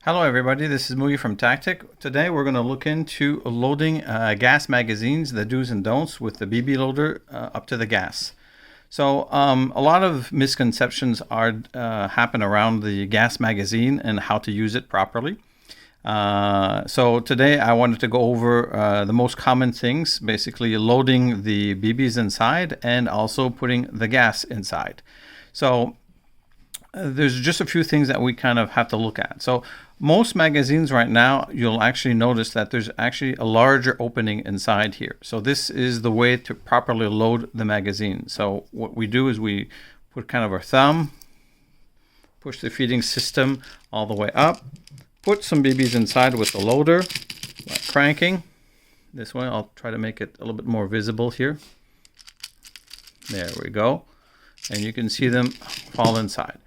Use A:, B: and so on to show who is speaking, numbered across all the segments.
A: Hello everybody, this is Mugi from Taktik. Today we're going to look into loading gas magazines, the do's and don'ts with the BB loader up to the gas. So a lot of misconceptions happen around the gas magazine and how to use it properly. So today I wanted to go over the most common things, basically loading the BBs inside and also putting the gas inside. So there's just a few things that we kind of have to look at. So most magazines right now, you'll actually notice that there's actually a larger opening inside here. So this is the way to properly load the magazine. So what we do is we put kind of our thumb, push the feeding system all the way up, put some BBs inside with the loader, like cranking. This way, I'll try to make it a little bit more visible here. There we go. And you can see them fall inside.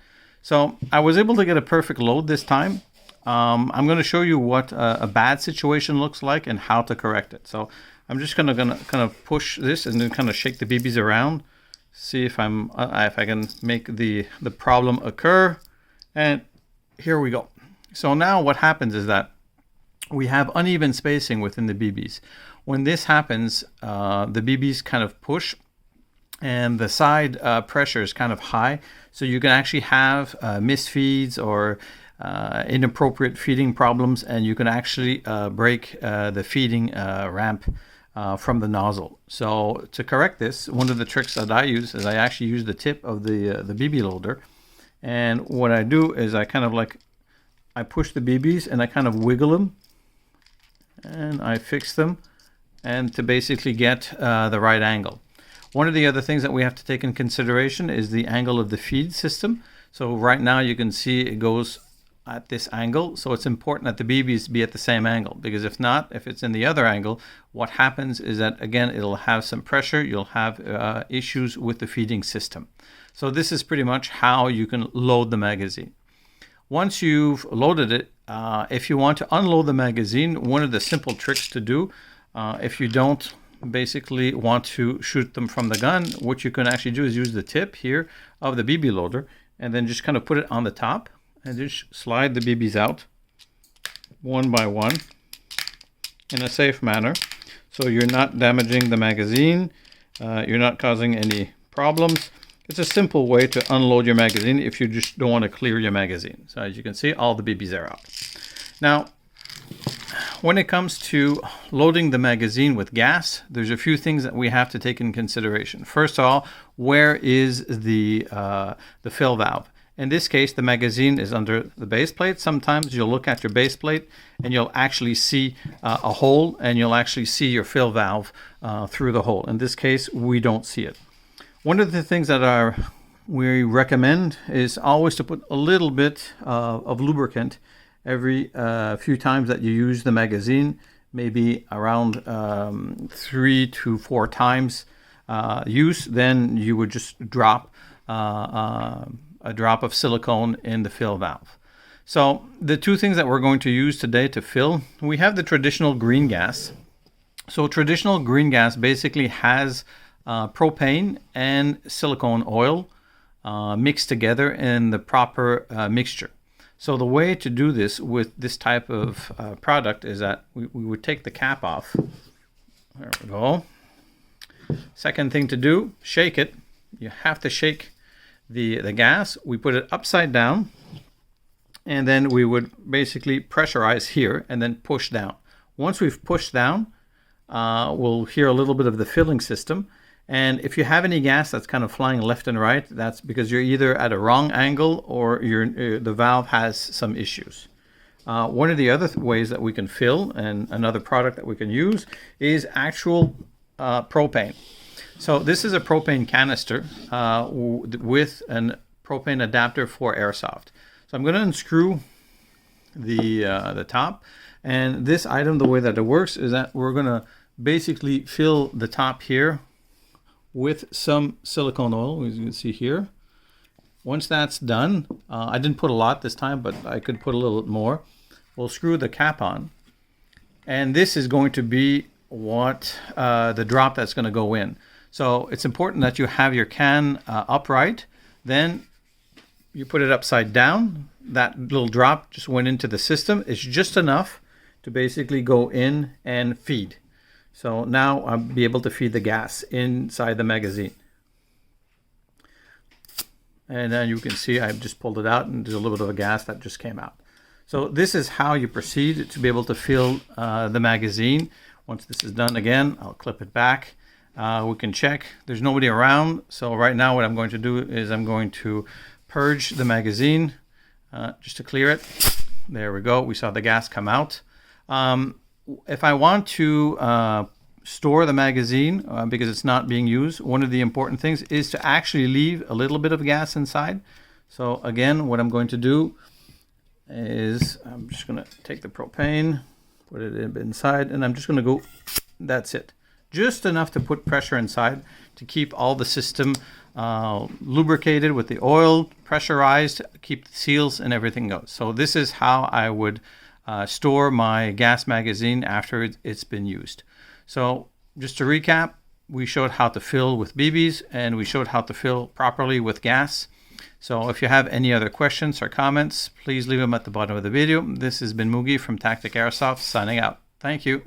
A: So I was able to get a perfect load this time. I'm going to show you what a bad situation looks like and how to correct it. So I'm just gonna kind of push this and then kind of shake the BBs around, see if I can make the problem occur. And here we go. So now what happens is that we have uneven spacing within the BBs. When this happens, the BBs kind of push and the side pressure is kind of high. So you can actually have misfeeds or inappropriate feeding problems, and you can actually break the feeding ramp from the nozzle. So to correct this, one of the tricks that I use is I actually use the tip of the BB loader. And what I do is I kind of I push the BBs and I kind of wiggle them and I fix them, and to basically get the right angle. One of the other things that we have to take in consideration is the angle of the feed system. So right now you can see it goes at this angle. So it's important that the BBs be at the same angle, because if not, if it's in the other angle, what happens is that, again, it'll have some pressure. You'll have issues with the feeding system. So this is pretty much how you can load the magazine. Once you've loaded it, if you want to unload the magazine, one of the simple tricks to do, if you don't basically want to shoot them from the gun, what you can actually do is use the tip here of the BB loader and then just kind of put it on the top and just slide the BBs out one by one in a safe manner. So you're not damaging the magazine, you're not causing any problems. It's a simple way to unload your magazine if you just don't want to clear your magazine. So as you can see, all the BBs are out. Now, when it comes to loading the magazine with gas, there's a few things that we have to take in consideration. First of all, where is the fill valve? In this case, the magazine is under the base plate. Sometimes you'll look at your base plate and you'll actually see a hole, and you'll actually see your fill valve through the hole. In this case, we don't see it. One of the things that we recommend is always to put a little bit of lubricant every few times that you use the magazine, maybe around 3 to 4 times use. Then you would just drop a drop of silicone in the fill valve. So the two things that we're going to use today to fill, we have the traditional green gas. So traditional green gas basically has propane and silicone oil mixed together in the proper mixture. So the way to do this with this type of product is that we would take the cap off. There we go. Second thing to do, shake it. You have to shake the gas. We put it upside down, and then we would basically pressurize here and then push down. Once we've pushed down, we'll hear a little bit of the filling system. And if you have any gas that's kind of flying left and right, that's because you're either at a wrong angle or the valve has some issues. One of the other ways that we can fill, and another product that we can use, is actual propane. So this is a propane canister with a propane adapter for Airsoft. So I'm going to unscrew the top. And this item, the way that it works is that we're going to basically fill the top here with some silicone oil, as you can see here. Once that's done, I didn't put a lot this time, but I could put a little bit more. We'll screw the cap on, and this is going to be what the drop that's going to go in. So it's important that you have your can upright. Then you put it upside down. that little drop just went into the system. It's just enough to basically go in and feed. So now I'll be able to feed the gas inside the magazine. And then you can see I've just pulled it out and there's a little bit of a gas that just came out. So this is how you proceed to be able to fill the magazine. Once this is done, again, I'll clip it back. We can check. There's nobody around. So right now what I'm going to do is I'm going to purge the magazine just to clear it. There we go. We saw the gas come out. If I want to store the magazine because it's not being used, one of the important things is to actually leave a little bit of gas inside. So again, what I'm going to do is I'm just going to take the propane, put it inside, and I'm just going to go, that's it. Just enough to put pressure inside to keep all the system lubricated with the oil, pressurized, keep the seals and everything goes. So this is how I would store my gas magazine after it's been used. So just to recap, we showed how to fill with BBs and we showed how to fill properly with gas. So if you have any other questions or comments, please leave them at the bottom of the video. This has been Mugi from Taktik Airsoft signing out. Thank you.